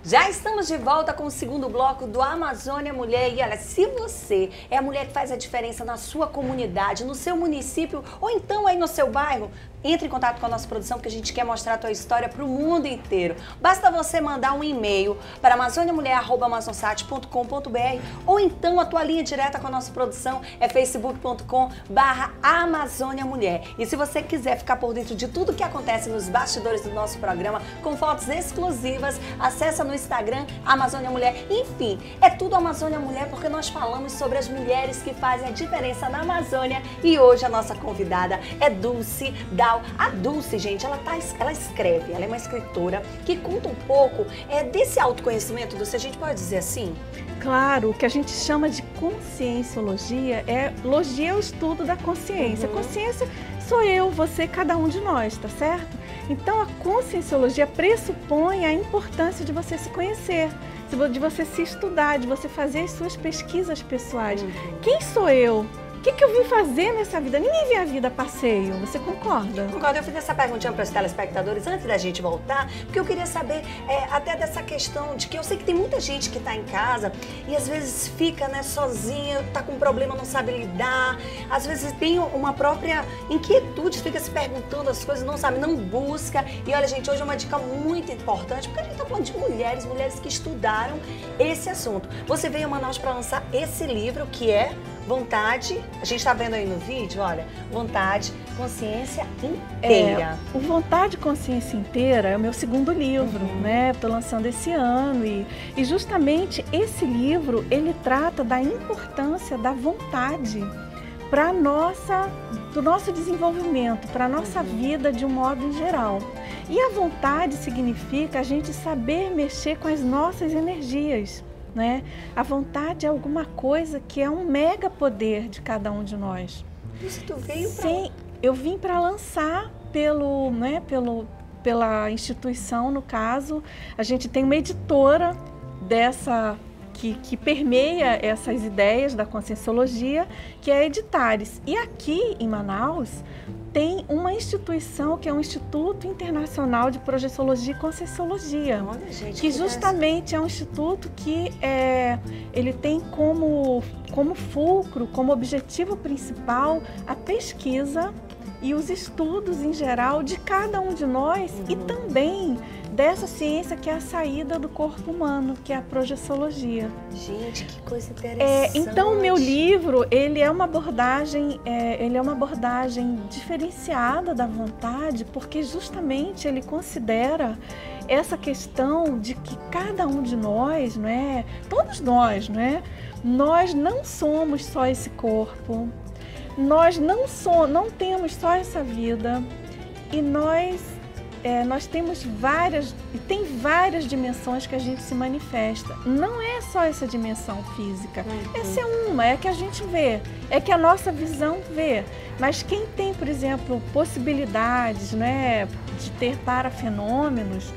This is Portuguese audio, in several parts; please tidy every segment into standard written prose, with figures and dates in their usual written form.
Já estamos de volta com o segundo bloco do Amazônia Mulher. E olha, se você é a mulher que faz a diferença na sua comunidade, no seu município ou então aí no seu bairro, entre em contato com a nossa produção, porque a gente quer mostrar a tua história para o mundo inteiro. Basta você mandar um e-mail para amazoniamulher@amazonsat.com.br ou então a tua linha direta com a nossa produção é facebook.com/amazoniamulher. E se você quiser ficar por dentro de tudo que acontece nos bastidores do nosso programa, com fotos exclusivas, acessa no Instagram Amazônia Mulher. Enfim, é tudo Amazônia Mulher porque nós falamos sobre as mulheres que fazem a diferença na Amazônia. E hoje a nossa convidada é Dulce Dal. A Dulce, gente, ela escreve, ela é uma escritora que conta um pouco desse autoconhecimento, Dulce, a gente pode dizer assim? Claro, o que a gente chama de conscienciologia logia é o estudo da consciência. Consciência sou eu, você, cada um de nós, tá certo? Então a conscienciologia pressupõe a importância de você se conhecer, de você se estudar, de você fazer as suas pesquisas pessoais. Quem sou eu? O que eu vim fazer nessa vida? Ninguém vê a vida a passeio, você concorda? Concordo, eu fiz essa perguntinha para os telespectadores antes da gente voltar, porque eu queria saber até dessa questão de que eu sei que tem muita gente que está em casa e às vezes fica sozinha, está com um problema, não sabe lidar, às vezes tem uma própria inquietude, fica se perguntando as coisas, não sabe, não busca. E olha, gente, hoje é uma dica muito importante, porque a gente está falando de mulheres que estudaram esse assunto. Você veio a Manaus para lançar esse livro que é Vontade, a gente está vendo aí no vídeo, olha, Vontade, Consciência Inteira. O Vontade, Consciência Inteira é o meu segundo livro, né? Estou lançando esse ano e justamente esse livro, ele trata da importância da vontade para do nosso desenvolvimento, para a nossa vida de um modo em geral. E a vontade significa a gente saber mexer com as nossas energias. Né? A vontade é alguma coisa que é um mega poder de cada um de nós. Isso tu veio para... Sim, eu vim para lançar pela instituição, no caso. A gente tem uma editora que permeia essas ideias da conscienciologia, que é a Editares. E aqui em Manaus tem uma instituição que é o Instituto Internacional de Projeciologia e Conscienciologia, que justamente é um instituto que ele tem como fulcro, como objetivo principal, a pesquisa e os estudos em geral de cada um de nós e também dessa ciência que é a saída do corpo humano, que é a projeciologia. Gente, que coisa interessante. Então, o meu livro, ele é uma abordagem diferenciada da vontade, porque justamente ele considera essa questão de que cada um de nós, não é? Todos nós, não é? Nós não somos só esse corpo, nós não temos só essa vida e nós temos tem várias dimensões que a gente se manifesta. Não é só essa dimensão física. Essa é a que a gente vê, é que a nossa visão vê. Mas quem tem, por exemplo, possibilidades, né, de ter parafenômenos,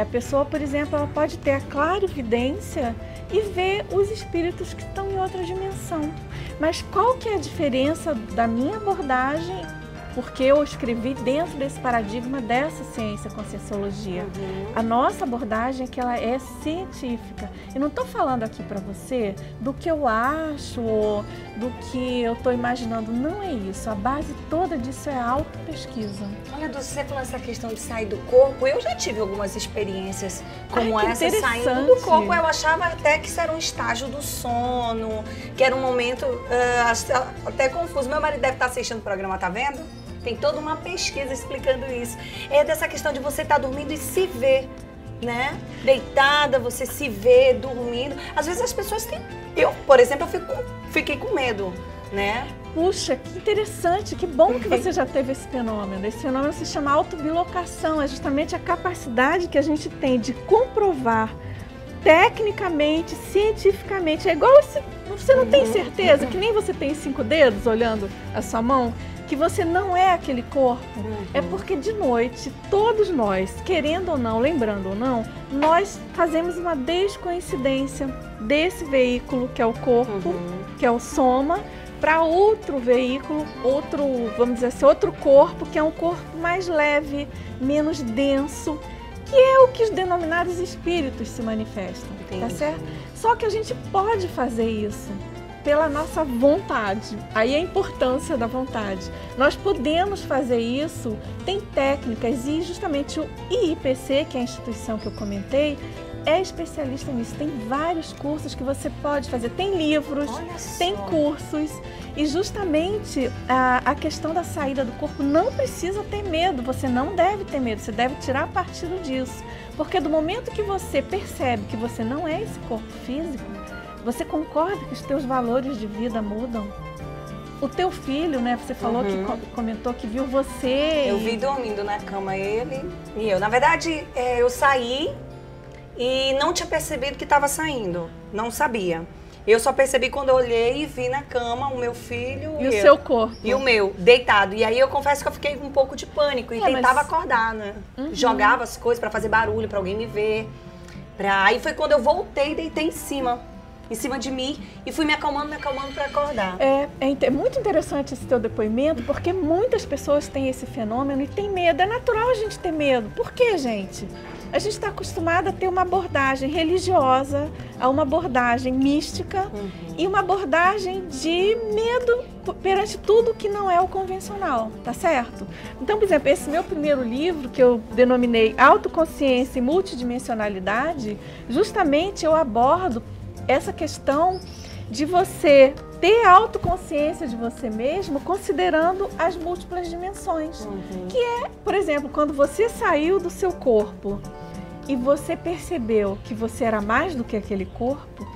a pessoa, por exemplo, ela pode ter a clarividência e ver os espíritos que estão em outra dimensão. Mas qual que é a diferença da minha abordagem? Porque eu escrevi dentro desse paradigma dessa ciência, conscienciologia. A nossa abordagem é que ela é científica. Eu não estou falando aqui para você do que eu acho, ou do que eu estou imaginando. Não é isso. A base toda disso é a autopesquisa. Olha, Dulce, você falou essa questão de sair do corpo. Eu já tive algumas experiências como essa, saindo do corpo. Eu achava até que isso era um estágio do sono, que era um momento até confuso. Meu marido deve estar assistindo o programa, tá vendo? Tem toda uma pesquisa explicando isso. É dessa questão de você estar dormindo e se ver, né? Deitada, você se vê dormindo. Às vezes as pessoas têm... Eu, por exemplo, fiquei com medo, né? Puxa, que interessante, que bom que você já teve esse fenômeno. Esse fenômeno se chama autobilocação, é justamente a capacidade que a gente tem de comprovar tecnicamente, cientificamente. É igual se você não tem certeza, que nem você tem 5 dedos olhando a sua mão, que você não é aquele corpo. É porque de noite, todos nós, querendo ou não, lembrando ou não, nós fazemos uma descoincidência desse veículo, que é o corpo, que é o soma, para outro veículo, vamos dizer assim, outro corpo, que é um corpo mais leve, menos denso, que é o que os denominados espíritos se manifestam, tá certo? Só que a gente pode fazer isso pela nossa vontade. Aí a importância da vontade. Nós podemos fazer isso, tem técnicas, e justamente o IIPC, que é a instituição que eu comentei, é especialista nisso. Tem vários cursos que você pode fazer, tem livros, tem cursos. E justamente a questão da saída do corpo, não precisa ter medo, você não deve ter medo, você deve tirar partido disso. Porque do momento que você percebe que você não é esse corpo físico, você concorda que os teus valores de vida mudam? O teu filho, né, você falou que comentou que viu você... Eu vi dormindo na cama ele e eu. Na verdade, eu saí e não tinha percebido que estava saindo, não sabia. Eu só percebi quando eu olhei e vi na cama o meu filho e o seu corpo. E o meu, deitado. E aí eu confesso que eu fiquei com um pouco de pânico e tentava acordar, né? Jogava as coisas pra fazer barulho, pra alguém me ver. Aí foi quando eu voltei e deitei em cima de mim e fui me acalmando pra acordar. É muito interessante esse teu depoimento, porque muitas pessoas têm esse fenômeno e têm medo. É natural a gente ter medo. Por quê, gente? A gente está acostumada a ter uma abordagem religiosa, a uma abordagem mística e uma abordagem de medo perante tudo que não é o convencional, tá certo? Então, por exemplo, esse meu primeiro livro, que eu denominei Autoconsciência e Multidimensionalidade, justamente eu abordo essa questão de você ter autoconsciência de você mesmo, considerando as múltiplas dimensões. Que é, por exemplo, quando você saiu do seu corpo e você percebeu que você era mais do que aquele corpo,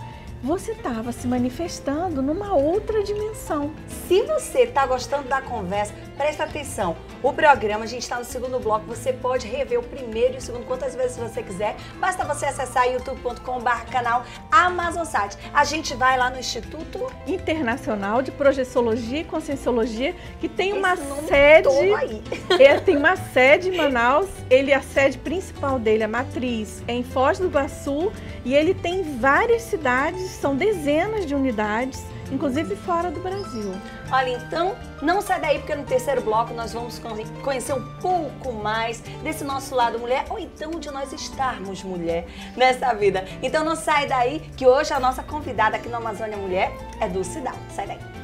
você estava se manifestando numa outra dimensão. Se você está gostando da conversa, presta atenção. O programa, a gente está no segundo bloco, você pode rever o primeiro e o segundo quantas vezes você quiser. Basta você acessar youtube.com/canal AmazonSat. A gente vai lá no Instituto Internacional de Projeciologia e Conscienciologia, que tem uma sede... tem uma sede em Manaus. A sede principal dele, a matriz, é em Foz do Iguaçu, e ele tem várias cidades, são dezenas de unidades, inclusive fora do Brasil. Olha, então, não sai daí, porque no terceiro bloco nós vamos conhecer um pouco mais desse nosso lado mulher, ou então de nós estarmos mulher nessa vida. Então não sai daí, que hoje a nossa convidada aqui no Amazônia Mulher é Dulce Dal. Sai daí.